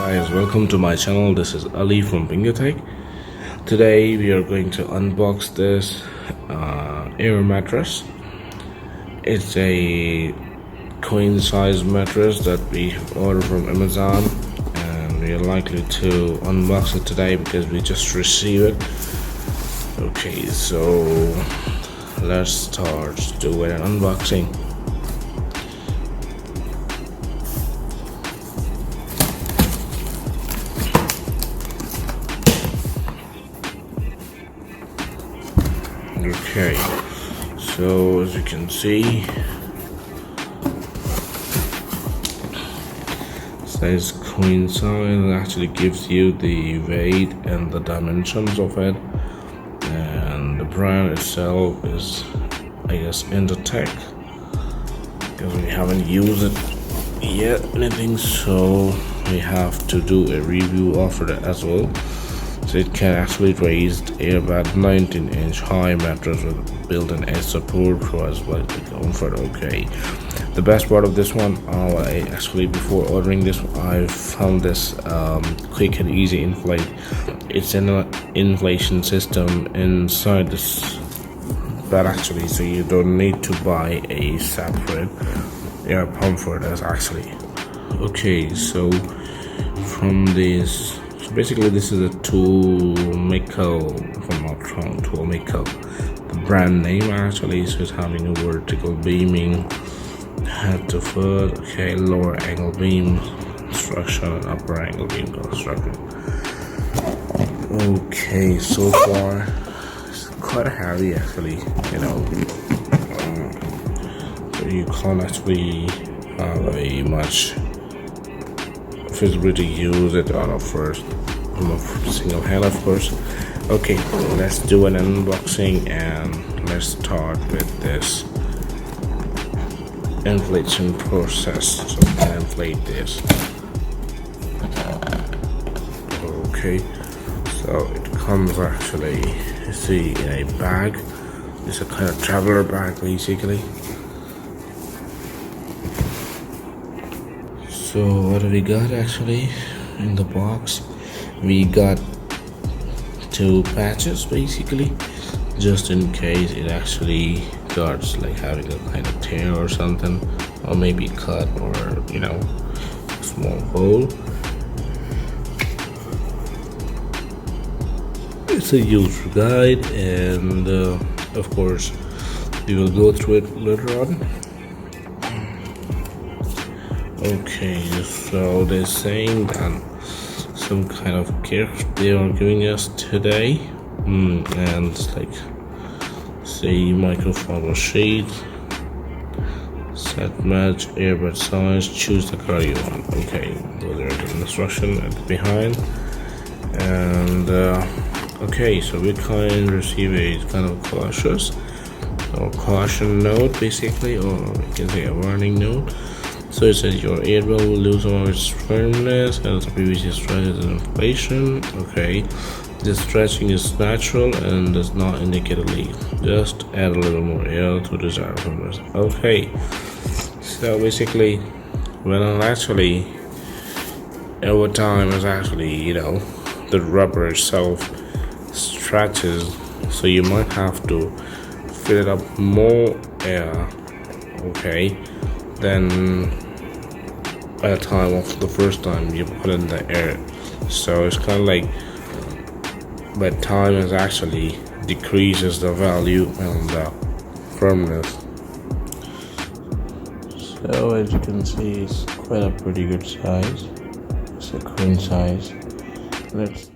Guys, welcome to my channel. This is Ali from Tech. Today we are going to unbox this air mattress. It's a queen size mattress that we ordered from Amazon, and we are likely to unbox it today because we just received it. Okay, so let's start doing an unboxing. Okay, so as you can see, it says queen size. It actually gives you the weight and the dimensions of it, and the brand itself is, I guess, Tech, because we haven't used it yet anything, so we have to do a review of it as well. So it can actually raise airbag 19-inch high mattress with built-in edge support as well as comfort. Okay, the best part of this one, I actually, before ordering this, I found this quick and easy inflate. It's an inflation system inside this bed actually, so you don't need to buy a separate air pump for this actually. Okay, so from this, basically this is a Tuomico, if I'm not wrong, Tuomico, the brand name actually. So it's having a vertical beaming head to foot, okay, lower angle beam construction and upper angle beam construction. Okay, so far it's quite heavy actually, so you can't actually have a much feasibility to use it on a single hand, of course. Okay, let's do an unboxing and let's start with this inflation process. So we can inflate this. Okay, so it comes actually, you see, in a bag. It's a kind of traveler bag basically. So what do we got actually in the box? We got 2 patches basically, just in case it actually got like having a kind of tear or something, or maybe cut, or a small hole. It's a user guide, and of course we will go through it later on. Okay, so they're saying that some kind of gift they are giving us today, and it's like, say, microfiber sheet, set match, earbud size, choose the color you want. Okay, those are the instructions at the behind. And okay, so we can receive a kind of cautious or caution note basically, or we can say a warning note. So it says your earbud will lose some of its firmness as the PVC stretches and inflation. Okay, this stretching is natural and does not indicate a leak. Just add a little more air to desired firmness. Okay, so basically, when actually over time is actually, the rubber itself stretches, so you might have to fill it up more air, okay, then at the time of the first time you put in the air. So it's kind of like, by time it actually decreases the value and the firmness. So as you can see, it's quite a pretty good size. It's a queen size. Let's